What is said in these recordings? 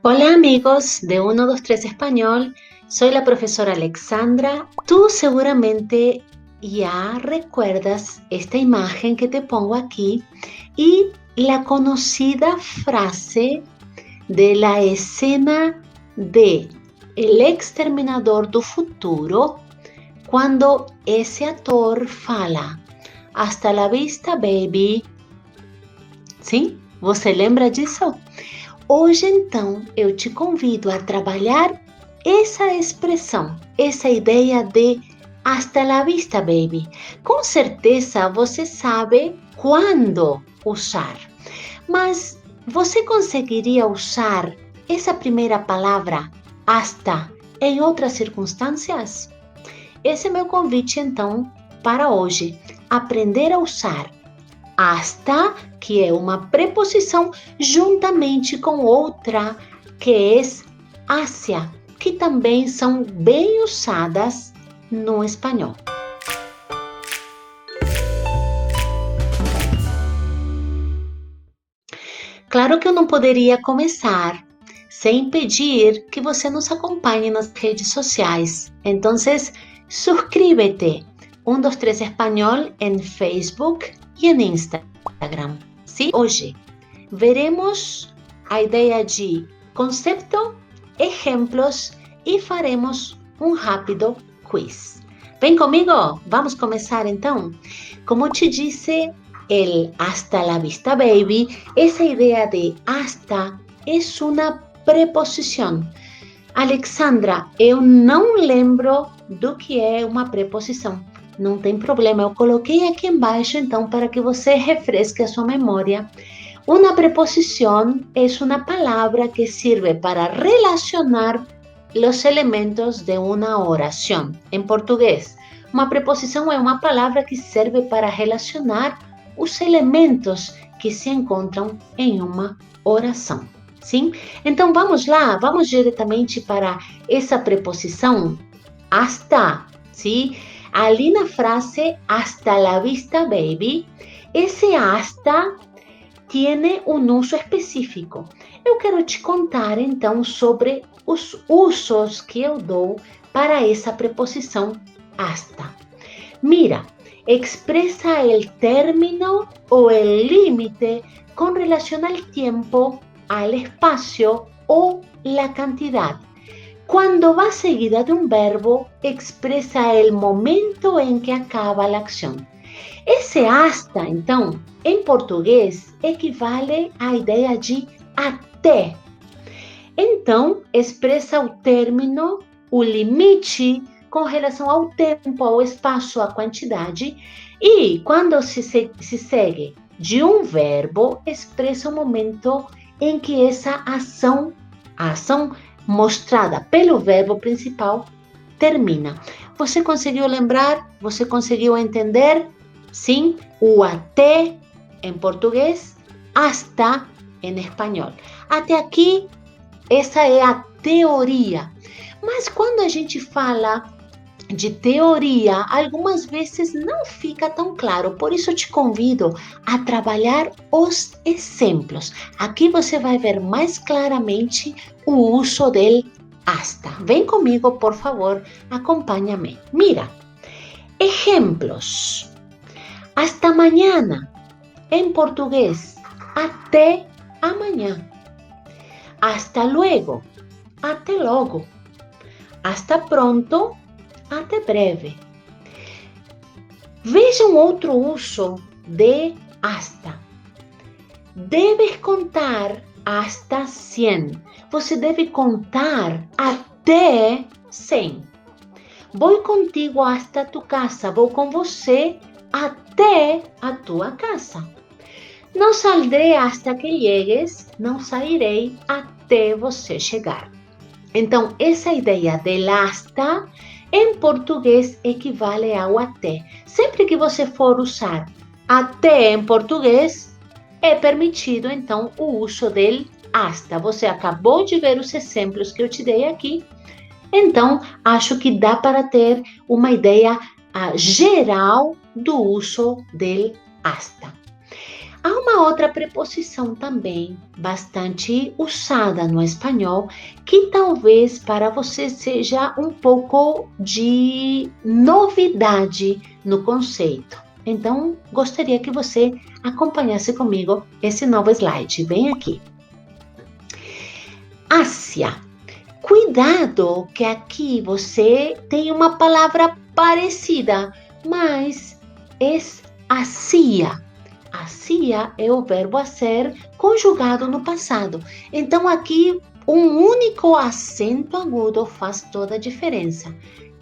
Hola amigos de 1, 2, 3 Español, soy la profesora Alexandra. Tú seguramente ya recuerdas esta imagen que te pongo aquí y la conocida frase de la escena de El Exterminador do Futuro, quando esse ator fala "Hasta la vista, baby". Sim? Você lembra disso? Hoje, então, eu te convido a trabalhar essa expressão, essa ideia de hasta la vista, baby. Com certeza você sabe quando usar, mas você conseguiria usar essa primeira palavra, hasta, em outras circunstâncias? Esse é meu convite, então, para hoje, aprender a usar hasta, que é uma preposição, juntamente com outra, que é hacia, que também são bem usadas no espanhol. Claro que eu não poderia começar sem pedir que você nos acompanhe nas redes sociais. Então, suscríbete 1, 2, 3 Espanhol em Facebook e em Instagram. Sim? Hoje veremos a ideia de conceito, exemplos e faremos um rápido quiz. Vem comigo? Vamos começar então? Como te disse, el hasta la vista, baby, essa ideia de hasta é uma preposição. Alexandra, eu não lembro do que é uma preposição. Não tem problema, eu coloquei aqui embaixo, então, para que você refresque a sua memória. Uma preposição é uma palavra que serve para relacionar os elementos de uma oração. Em português, uma preposição é uma palavra que serve para relacionar os elementos que se encontram em uma oração. Sim? Então, vamos lá, vamos diretamente para essa preposição, hasta, sim? Ali na frase, hasta la vista, baby, esse hasta tem um uso específico. Eu quero te contar, então, sobre os usos que eu dou para essa preposição hasta. Mira, expresa el término o el límite con relación al tiempo, al espacio o la cantidad. Cuando va seguida de un verbo, expresa el momento en que acaba la acción. Esse hasta, então, em português, equivale à ideia de até. Então, expressa o término, o limite, com relação ao tempo, ao espaço, à quantidade. E, quando se segue de um verbo, expressa o momento em que essa ação, a ação mostrada pelo verbo principal, termina. Você conseguiu lembrar? Você conseguiu entender? Sim, o até em português, hasta em espanhol. Até aqui, essa é a teoria. Mas quando a gente fala de teoria, algumas vezes não fica tão claro. Por isso, eu te convido a trabalhar os exemplos. Aqui você vai ver mais claramente o uso del hasta. Vem comigo, por favor, acompanha-me. Mira, exemplos. Hasta mañana, em português, até amanhã. Hasta luego, até logo. Hasta pronto, até breve. Veja um outro uso de hasta. Debes contar hasta 100. Você deve contar até 100. Vou contigo hasta tu casa. Vou com você até a tua casa. Não saldré hasta que llegues. Não sairei até você chegar. Então, essa ideia de hasta, em português, equivale ao até. Sempre que você for usar até em português, é permitido, então, o uso del hasta. Você acabou de ver os exemplos que eu te dei aqui. Então, acho que dá para ter uma ideia geral do uso del hasta. Há uma outra preposição também bastante usada no espanhol, que talvez para você seja um pouco de novidade no conceito. Então, gostaria que você acompanhasse comigo esse novo slide. Vem aqui. Ásia. Cuidado que aqui você tem uma palavra parecida, mas é hacía. Hacía é o verbo hacer conjugado no passado. Então, aqui, um único acento agudo faz toda a diferença.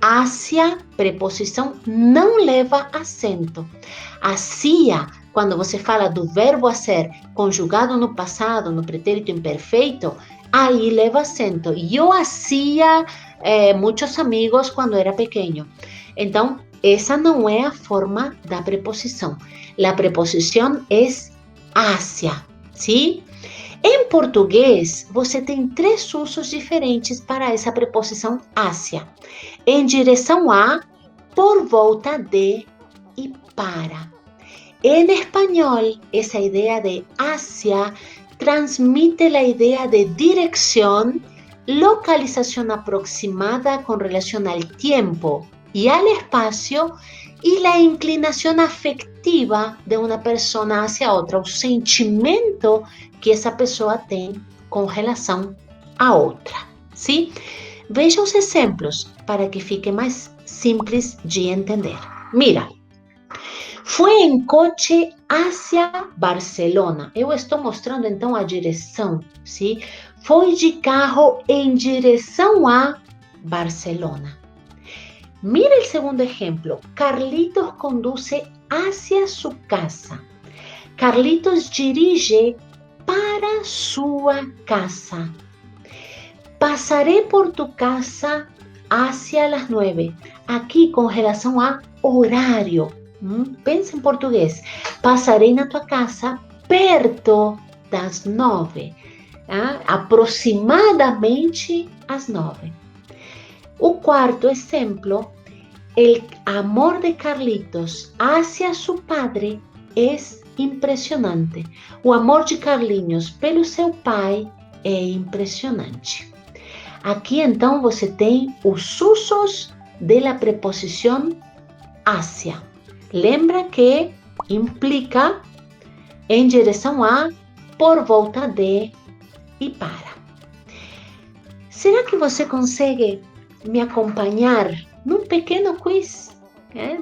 Hacia, preposição, não leva acento. Hacía, quando você fala do verbo hacer conjugado no passado, no pretérito imperfeito, aí leva acento. Eu hacía muitos amigos quando era pequeno. Então, essa não é a forma da preposição. A preposição é hacia, ¿sí? Em português, você tem 3 usos diferentes para essa preposição hacia. Em direção a, por volta de e para. Em espanhol, essa ideia de hacia transmite a ideia de direção, localização aproximada com relação ao tempo e ao espaço e a inclinação afectiva de uma pessoa hacia outra, o sentimento que essa pessoa tem com relação a outra, ¿sí? Veja os exemplos para que fique mais simples de entender. Mira, foi em coche hacia Barcelona. Eu estou mostrando então a direção, ¿sí? Foi de carro em direção a Barcelona. Mira el segundo ejemplo. Carlitos conduce hacia su casa. Carlitos dirige para sua casa. Pasaré por tu casa hacia las 9. Aqui com relação a horário. Pensa em português. Passarei na tua casa perto das 9. Aproximadamente às 9. O quarto exemplo, el amor de Carlitos hacia su padre es impressionante. O amor de Carlinhos pelo seu pai é impressionante. Aqui, então, você tem os usos da preposição hacia. Lembra que implica em direção a, por volta de e para. Será que você consegue me acompanhar num pequeno quiz,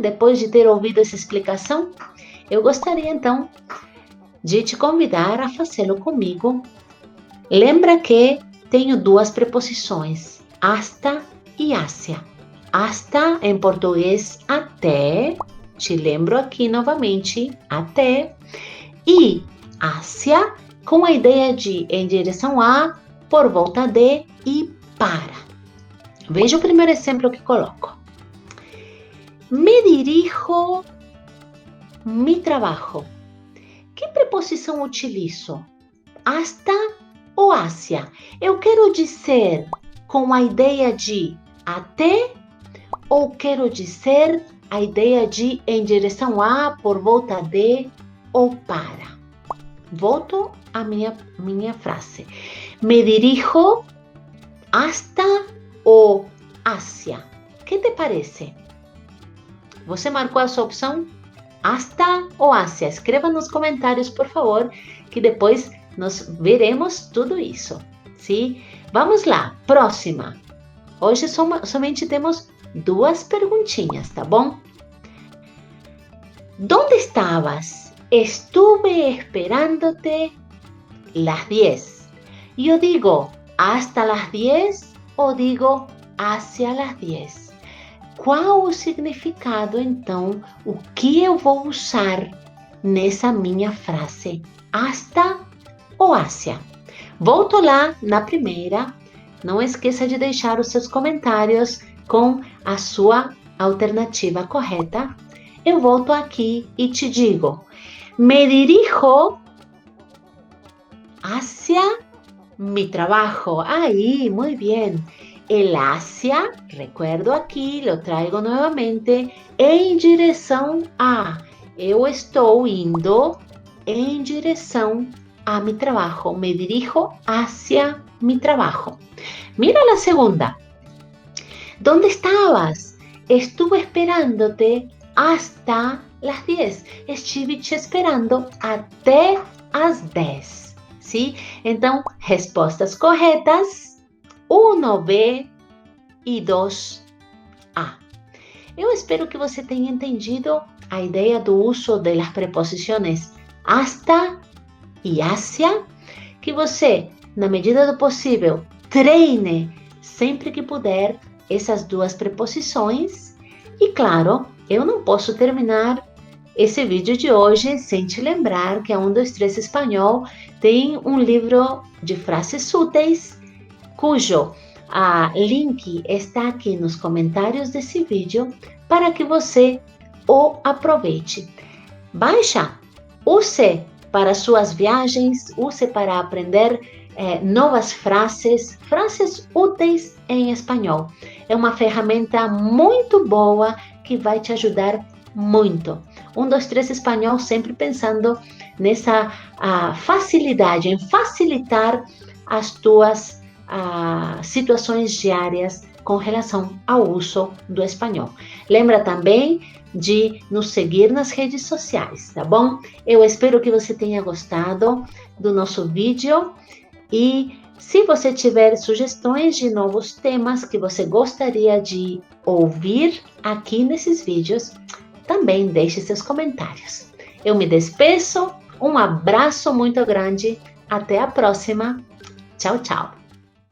depois de ter ouvido essa explicação? Eu gostaria, então, de te convidar a fazê-lo comigo. Lembra que tenho 2 preposições, hasta e hacia. Hasta, em português, até. Te lembro aqui novamente, até. E hacia, com a ideia de em direção a, por volta de e para. Veja o primeiro exemplo que coloco. Me dirijo mi trabajo. Que preposição utilizo? Hasta ou hacia? Eu quero dizer com a ideia de até ou quero dizer a ideia de em direção a, por volta de ou para? Volto à minha frase. Me dirijo hasta ou hacia. Que te parece? Você marcou a sua opção? Hasta ou hacia? Escreva nos comentários, por favor, que depois nós veremos tudo isso. Sim? Vamos lá, próxima. Hoje somente temos 2 perguntinhas, tá bom? ¿Dónde estabas? Estuve esperándote las 10. Yo digo hasta las 10 ou digo hacia las 10. Qual o significado, então, o que eu vou usar nessa minha frase? Hasta ou hacia? Volto lá na primeira. Não esqueça de deixar os seus comentários com a sua alternativa correta. Eu volto aqui e te digo, me dirijo hacia mi trabajo. Ahí, muy bien. El hacia, recuerdo aqui, lo traigo novamente, em direção a. Eu estou indo en dirección a mi trabajo. Me dirijo hacia mi trabajo. Mira la segunda. ¿Dónde estabas? Estuve esperándote hasta las 10. Estive te esperando até as 10. ¿Sí? Então, respostas corretas: 1B e 2A. Eu espero que você tenha entendido a ideia do uso das preposições hasta e hacia, que você, na medida do possível, treine sempre que puder essas duas preposições. E claro, eu não posso terminar esse vídeo de hoje sem te lembrar que a 1, 2, 3 Espanhol tem um livro de frases úteis, cujo link está aqui nos comentários desse vídeo para que você o aproveite. Baixa, use para suas viagens, use para aprender novas frases úteis em espanhol. É uma ferramenta muito boa que vai te ajudar muito. 1, 2, 3 Espanhol sempre pensando nessa facilidade, em facilitar as tuas situações diárias com relação ao uso do espanhol. Lembra também de nos seguir nas redes sociais, tá bom? Eu espero que você tenha gostado do nosso vídeo e se você tiver sugestões de novos temas que você gostaria de ouvir aqui nesses vídeos, também deixe seus comentários. Eu me despeço, um abraço muito grande, até a próxima, tchau, tchau!